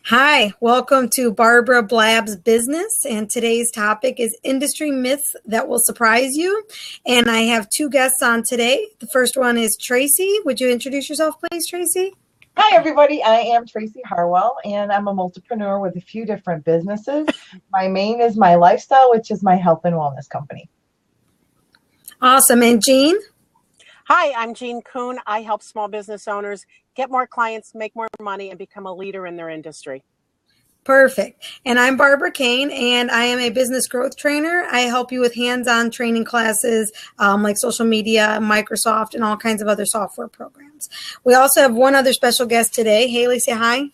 Hi, welcome to Barbara Blabs Business, and today's topic is industry myths that will surprise you. And I have two guests on today. The first one is Tracy. Would you introduce yourself, please, Tracy? Hi, everybody. I am Tracy Harwell, and I'm a multipreneur with a few different businesses. My main is my lifestyle, which is my health and wellness company. Awesome. And Jean? Hi, I'm Jean Kuhn. I help small business owners get more clients, make more money, and become a leader in their industry. Perfect. And I'm Barbara Kane, and I am a business growth trainer. I help you with hands-on training classes like social media, Microsoft, and all kinds of other software programs. We also have one other special guest today. Haley, say hi.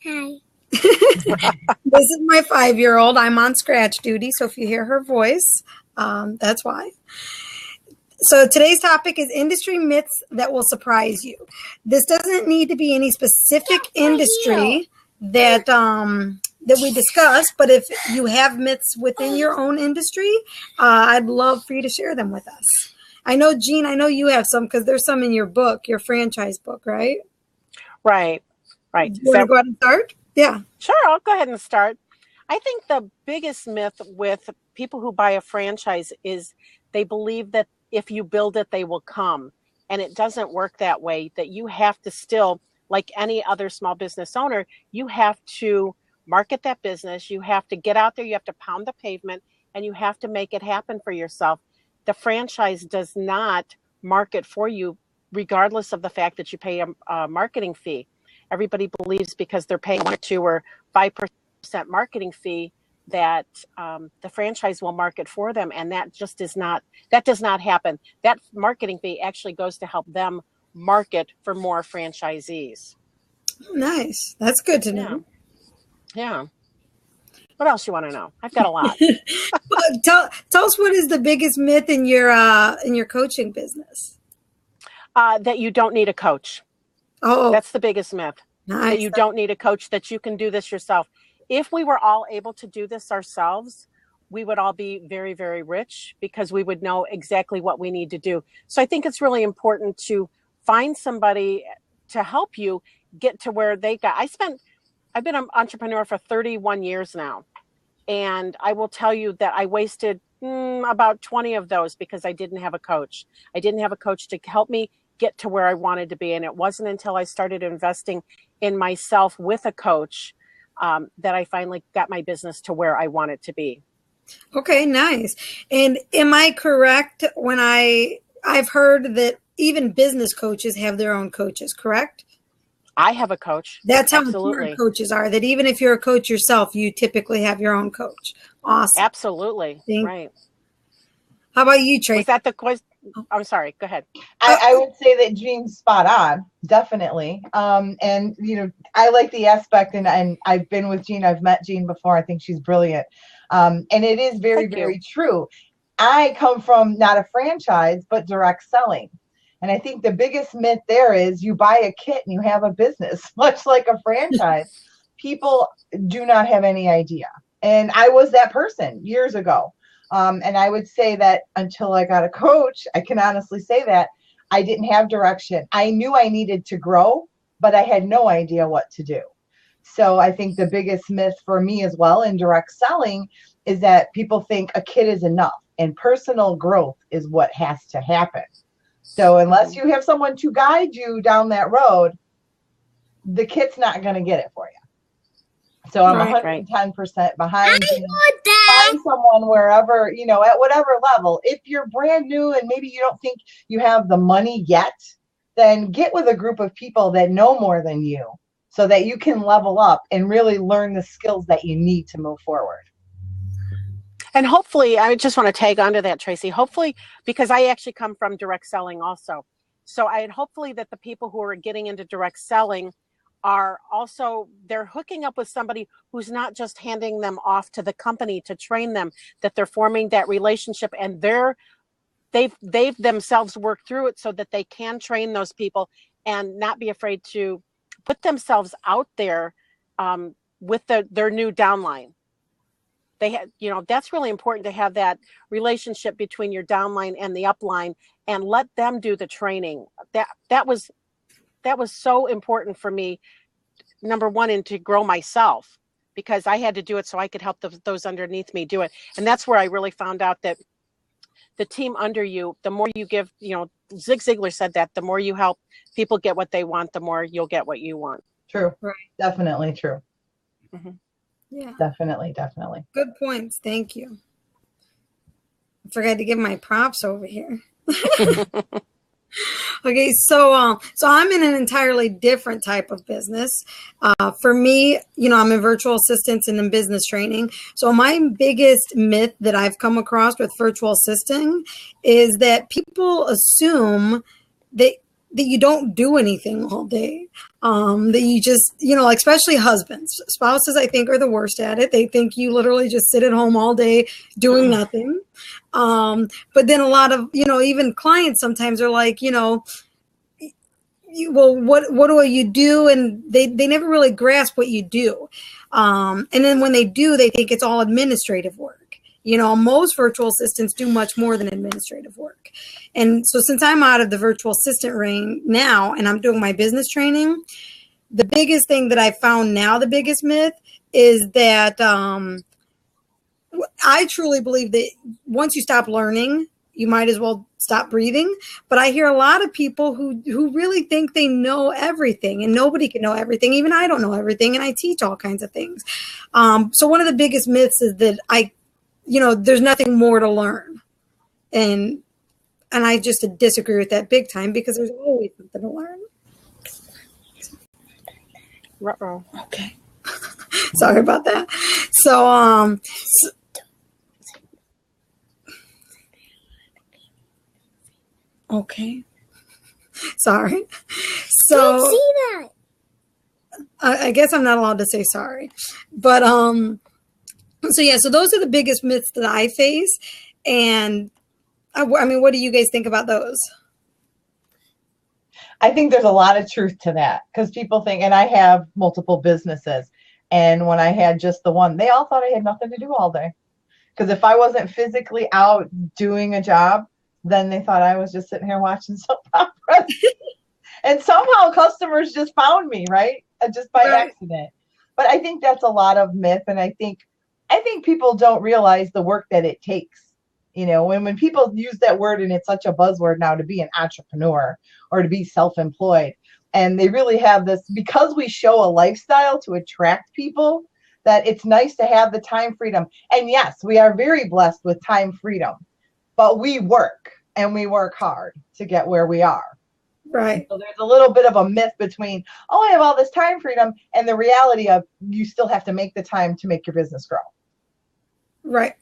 Hi. This is my 5-year-old. I'm on scratch duty, so if you hear her voice, that's why. So today's topic is industry myths that will surprise you. This doesn't need to be any specific industry that we discuss, but if you have myths within your own industry, I'd love for you to share them with us. I know, Jean, I know you have some because there's some in your book, your franchise book, right? Right. Do you want to go ahead and start? Yeah. Sure, I'll go ahead and start. I think the biggest myth with people who buy a franchise is they believe that if you build it, they will come. And it doesn't work that way, that you have to still, like any other small business owner, you have to market that business. You have to get out there, you have to pound the pavement, and you have to make it happen for yourself. The franchise does not market for you, regardless of the fact that you pay a marketing fee. Everybody believes because they're paying 1 or 2 or 5% marketing fee that the franchise will market for them, and that does not happen. That marketing fee actually goes to help them market for more franchisees. Nice. That's good to know. Yeah. What else you want to know? I've got a lot. Tell us, what is the biggest myth in your coaching business? That you don't need a coach. Oh, that's the biggest myth. Nice. That you don't need a coach, that you can do this yourself. If we were all able to do this ourselves, we would all be very, very rich because we would know exactly what we need to do. So I think it's really important to find somebody to help you get to where they got. I've been an entrepreneur for 31 years now. And I will tell you that I wasted about 20 of those because I didn't have a coach. I didn't have a coach to help me get to where I wanted to be. And it wasn't until I started investing in myself with a coach that I finally got my business to where I want it to be. Okay, nice. And am I correct when I've heard that even business coaches have their own coaches, correct? I have a coach. That's how Absolutely. important coaches are, that even if you're a coach yourself, you typically have your own coach. Awesome. Absolutely. Right. How about you, Tracy? Was that the question? I'm sorry. Go ahead. I would say that Jean's spot on, definitely. And, I like the aspect, and I've been with Jean. I've met Jean before. I think she's brilliant. And it is very, very true. I come from not a franchise, but direct selling. And I think the biggest myth there is you buy a kit and you have a business, much like a franchise. People do not have any idea. And I was that person years ago. And I would say that until I got a coach, I can honestly say that I didn't have direction. I knew I needed to grow, but I had no idea what to do. So I think the biggest myth for me as well in direct selling is that people think a kit is enough, and personal growth is what has to happen. So unless you have someone to guide you down that road, the kit's not going to get it for you. So I'm 110% behind you. Find someone wherever, at whatever level. If you're brand new and maybe you don't think you have the money yet, then get with a group of people that know more than you so that you can level up and really learn the skills that you need to move forward. And hopefully, I just want to tag onto that, Tracy, hopefully, because I actually come from direct selling also. So hopefully that the people who are getting into direct selling are also, they're hooking up with somebody who's not just handing them off to the company to train them, that they're forming that relationship, and they've themselves worked through it so that they can train those people and not be afraid to put themselves out there with their new downline. That's really important, to have that relationship between your downline and the upline and let them do the training. That was so important for me number one, and to grow myself, because I had to do it so I could help those underneath me do it. And that's where I really found out that the team under you, the more you give, Zig Ziglar said that the more you help people get what they want, the more you'll get what you want. True. Right. Definitely true. Mm-hmm. Yeah. Definitely. Good points. Thank you. I forgot to give my props over here. Okay, so I'm in an entirely different type of business. For me, I'm in virtual assistants and in business training. So my biggest myth that I've come across with virtual assisting is that people assume that you don't do anything all day. That you just, like especially husbands, spouses, I think are the worst at it. They think you literally just sit at home all day doing nothing. But then a lot of, even clients sometimes are like, well, what do you do? And they never really grasp what you do. And then when they do, they think it's all administrative work. Most virtual assistants do much more than administrative work. And so since I'm out of the virtual assistant ring now and I'm doing my business training, the biggest thing that I found now, the biggest myth is that I truly believe that once you stop learning, you might as well stop breathing. But I hear a lot of people who really think they know everything, and nobody can know everything. Even I don't know everything, and I teach all kinds of things. So one of the biggest myths is that there's nothing more to learn. And I just disagree with that big time, because there's always something to learn. Uh-oh. Okay. Sorry about that. So, okay. Sorry. So Can't see that. I guess I'm not allowed to say sorry, but so those are the biggest myths that I face. And I mean, what do you guys think about those? I think there's a lot of truth to that, because people think, and I have multiple businesses, and when I had just the one, they all thought I had nothing to do all day. Because if I wasn't physically out doing a job, then they thought I was just sitting here watching soap operas. And somehow customers just found me, right? Just by accident. But I think that's a lot of myth, and I think people don't realize the work that it takes. When people use that word, and it's such a buzzword now, to be an entrepreneur or to be self-employed, and they really have this, because we show a lifestyle to attract people, that it's nice to have the time freedom. And yes, we are very blessed with time freedom, but we work, and we work hard to get where we are. Right. So there's a little bit of a myth between, I have all this time freedom, and the reality of you still have to make the time to make your business grow. Right.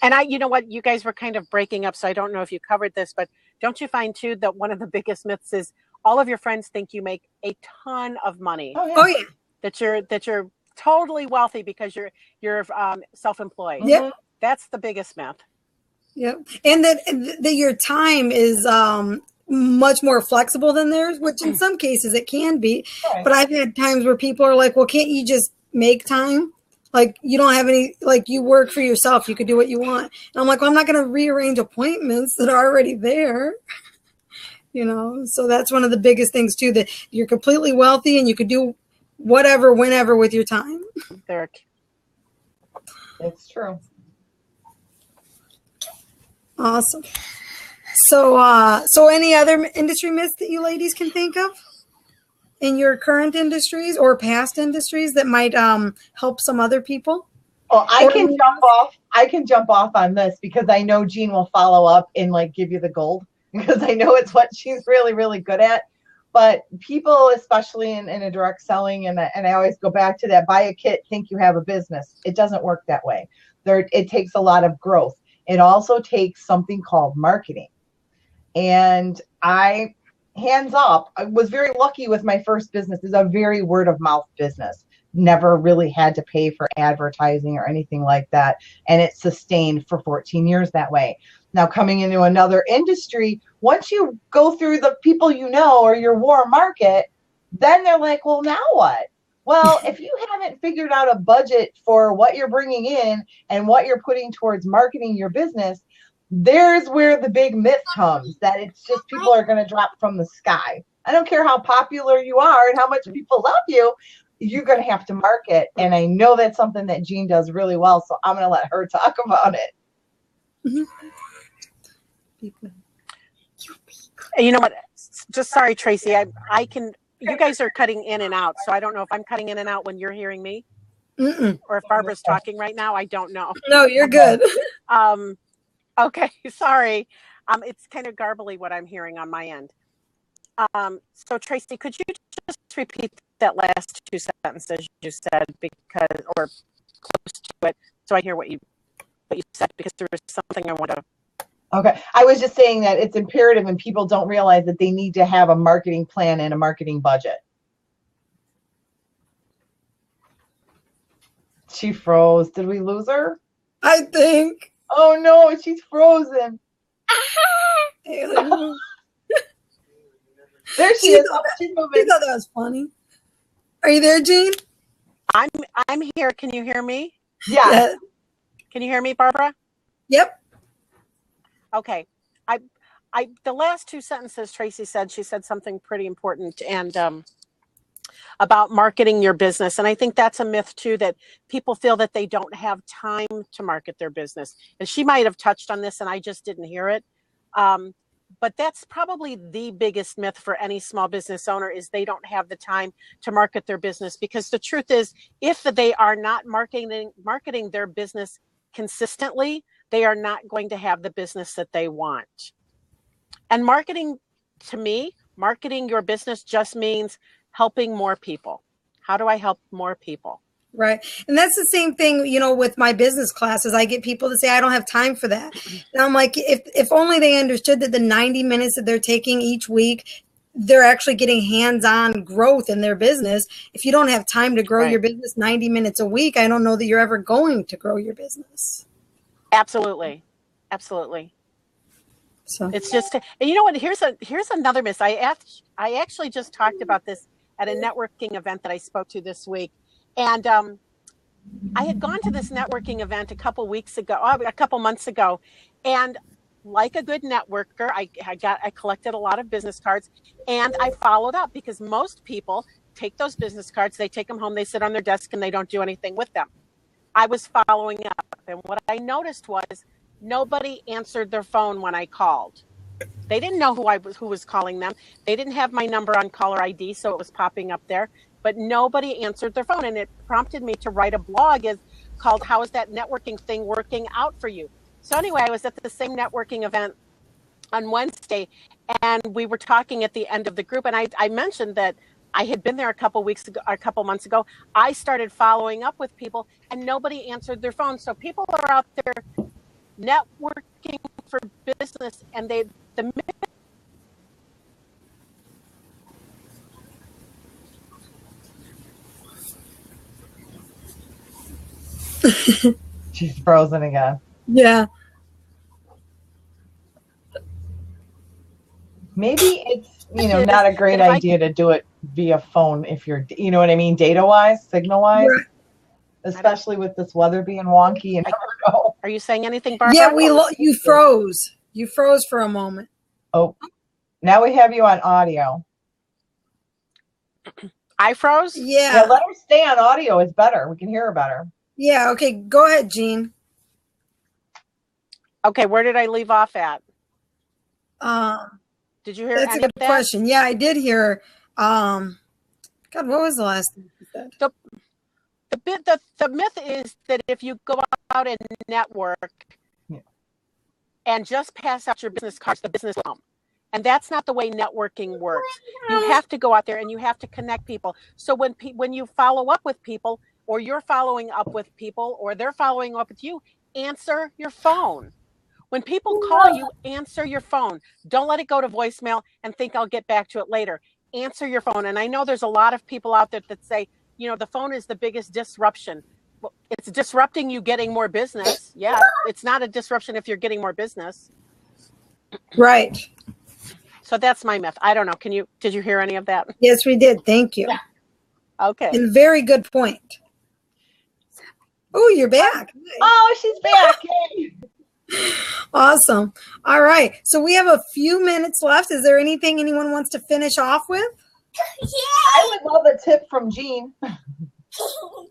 And you know what, you guys were kind of breaking up, so I don't know if you covered this, but don't you find too that one of the biggest myths is all of your friends think you make a ton of money? Oh yeah. That you're totally wealthy because you're self-employed. Yep. That's the biggest myth. Yep. And that your time is much more flexible than theirs, which in some cases it can be. Right. But I've had times where people are like, well, can't you just make time? Like, you don't have any, like, you work for yourself. You could do what you want. And I'm like, well, I'm not going to rearrange appointments that are already there. So that's one of the biggest things too, that you're completely wealthy and you could do whatever, whenever with your time. It's true. Awesome. So any other industry myths that you ladies can think of in your current industries or past industries that might help some other people? Well, I can jump off on this, because I know Jean will follow up and give you the gold, because I know it's what she's really, really good at. But people, especially in a direct selling, and I always go back to that, buy a kit, think you have a business. It doesn't work that way. It takes a lot of growth. It also takes something called marketing. And hands up, I was very lucky with my first business. It's a very word of mouth business. Never really had to pay for advertising or anything like that. And it sustained for 14 years that way. Now, coming into another industry, once you go through the people or your warm market, then they're like, well, now what? Well, if you haven't figured out a budget for what you're bringing in and what you're putting towards marketing your business, there's where the big myth comes, that it's just people are going to drop from the sky. I don't care how popular you are and how much people love you. You're going to have to market. And I know that's something that Jean does really well. So I'm going to let her talk about it. You know what? Just sorry, Tracy. I can. You guys are cutting in and out, so I don't know if I'm cutting in and out when you're hearing me, or if Barbara's talking right now. I don't know. No, you're good. Okay, sorry. It's kind of garbly what I'm hearing on my end. So Tracy, could you just repeat that last two sentences you said, because, or close to it, so I hear what you said, because there was something I want to. Okay. I was just saying that it's imperative, and people don't realize that they need to have a marketing plan and a marketing budget. She froze. Did we lose her? I think. Oh no, she's frozen. There she is. She's moving. You thought that was funny. Are you there, Jean? I'm here. Can you hear me? Yeah. Can you hear me, Barbara? Yep. Okay. The last two sentences Tracy said, she said something pretty important, and about marketing your business. And I think that's a myth too, that people feel that they don't have time to market their business. And she might have touched on this and I just didn't hear it. But that's probably the biggest myth for any small business owner, is they don't have the time to market their business. Because the truth is, if they are not marketing their business consistently, they are not going to have the business that they want. And marketing, to me, marketing your business just means helping more people. How do I help more people? Right. And that's the same thing, with my business classes. I get people to say, I don't have time for that. And I'm like, if only they understood that the 90 minutes that they're taking each week, they're actually getting hands-on growth in their business. If you don't have time to grow your business 90 minutes a week, I don't know that you're ever going to grow your business. Absolutely. Absolutely. So it's just, and you know what, here's another myth. I actually just talked about this at a networking event that I spoke to this week. And I had gone to this networking event a couple months ago. And like a good networker, I collected a lot of business cards, and I followed up, because most people take those business cards, they take them home, they sit on their desk, and they don't do anything with them. I was following up, and what I noticed was nobody answered their phone when I called. They didn't know who was calling them. They didn't have my number on caller ID, so it was popping up there. But nobody answered their phone, and it prompted me to write a blog called "How is that networking thing working out for you?" So anyway, I was at the same networking event on Wednesday, and we were talking at the end of the group, and I mentioned that I had been there a couple months ago. I started following up with people, and nobody answered their phone. So people are out there networking for business, and She's frozen again. Yeah. Maybe it's, not a great idea to do it via phone if you're, you know what I mean, data-wise, signal-wise, right. Especially with this weather being wonky. You never know. Are you saying anything, Barbara? Yeah, you froze. You froze for a moment. Oh, now we have you on audio. I froze? Yeah. Let her stay on audio. It's better. We can hear her better. Yeah, okay. Go ahead, Jean. Okay, where did I leave off at? Did you hear That's a good question. Yeah, I did hear. God, what was the last thing you said? The myth is that if you go out and network and just pass out your business cards, the business will come. And that's not the way networking works. You have to go out there and you have to connect people. So when you follow up with people, or you're following up with people, or they're following up with you, answer your phone. When people call you, answer your phone. Don't let it go to voicemail and think I'll get back to it later. Answer your phone. And I know there's a lot of people out there that say, the phone is the biggest disruption. Well, it's disrupting you getting more business. Yeah, it's not a disruption if you're getting more business. Right. So that's my myth. I don't know. Did you hear any of that? Yes, we did. Thank you. Okay. And very good point. Oh, you're back. Oh, she's back. Yay. Awesome. All right. So we have a few minutes left. Is there anything anyone wants to finish off with? I would love a tip from Jean.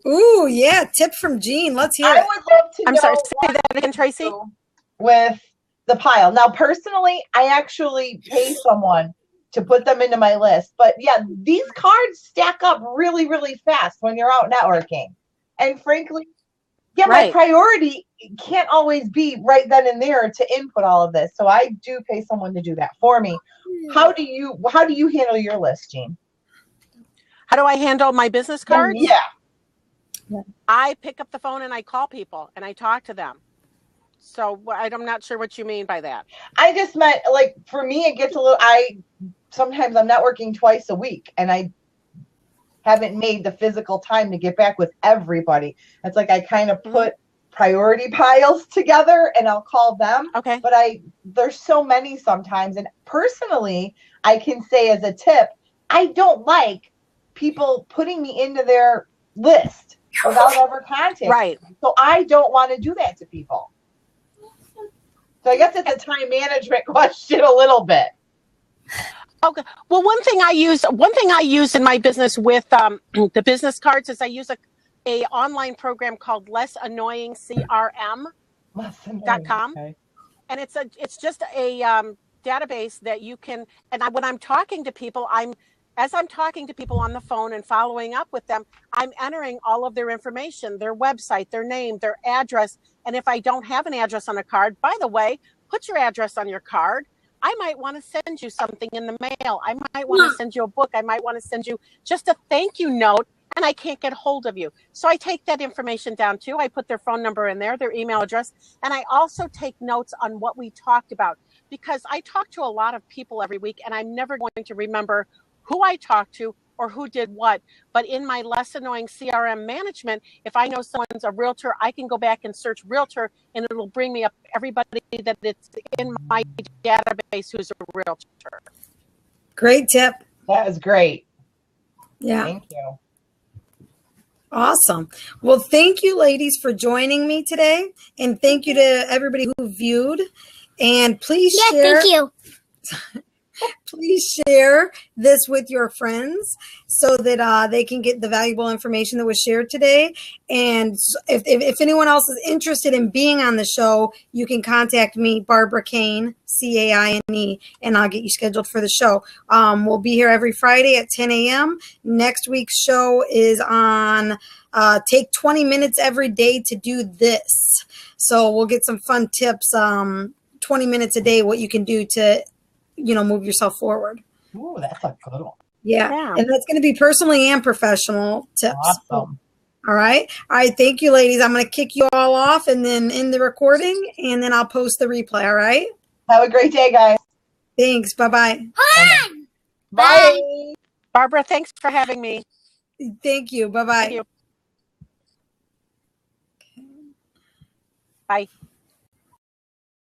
Ooh, yeah. Tip from Jean. Let's hear I it. would love to I'm know sorry, what say that again, Tracy. you do with the pile. Now, personally, I actually pay someone to put them into my list. But yeah, these cards stack up really, really fast when you're out networking. And frankly, yeah, my Right. priority can't always be right then and there to input all of this. So I do pay someone to do that for me. How do you handle your list, Jean? How do I handle my business cards? Yeah. I pick up the phone and I call people and I talk to them. So I'm not sure what you mean by that. I just meant, like, for me, it gets a little, sometimes I'm networking twice a week and I haven't made the physical time to get back with everybody. It's like I kind of put priority piles together and I'll call them. Okay. But there's so many sometimes. And personally, I can say as a tip, I don't like people putting me into their list without ever contacting. Right. So I don't want to do that to people. So I guess it's a time management question a little bit. Okay. Well, one thing I use in my business with the business cards is I use a online program called lessanoyingcrm.com. Okay. And it's just a database that you can, and when I'm talking to people, as I'm talking to people on the phone and following up with them, I'm entering all of their information, their website, their name, their address. And if I don't have an address on a card, by the way, put your address on your card. I might want to send you something in the mail. I might want to send you a book. I might want to send you just a thank you note, and I can't get hold of you. So I take that information down too. I put their phone number in there, their email address, and I also take notes on what we talked about, because I talk to a lot of people every week and I'm never going to remember who I talked to or who did what. But in my Less Annoying CRM management, if I know someone's a realtor, I can go back and search realtor and it'll bring me up everybody that it's in my database who's a realtor. Great tip. That is great. Yeah. Thank you. Awesome. Well, thank you, ladies, for joining me today. And thank you to everybody who viewed. And please share. Thank you. Please share this with your friends so that they can get the valuable information that was shared today. And if anyone else is interested in being on the show, you can contact me, Barbara Caine, Caine, and I'll get you scheduled for the show. We'll be here every Friday at 10 a.m. Next week's show is on take 20 minutes every day to do this. So we'll get some fun tips, 20 minutes a day, what you can do to move yourself forward. Ooh, that's a good one. Yeah. And that's going to be personally and professional tips. Awesome. All right. Thank you, ladies. I'm going to kick you all off and then end the recording, and then I'll post the replay. All right. Have a great day, guys. Thanks. Bye-bye. Bye. Barbara, thanks for having me. Thank you. Bye-bye. Thank you. Bye.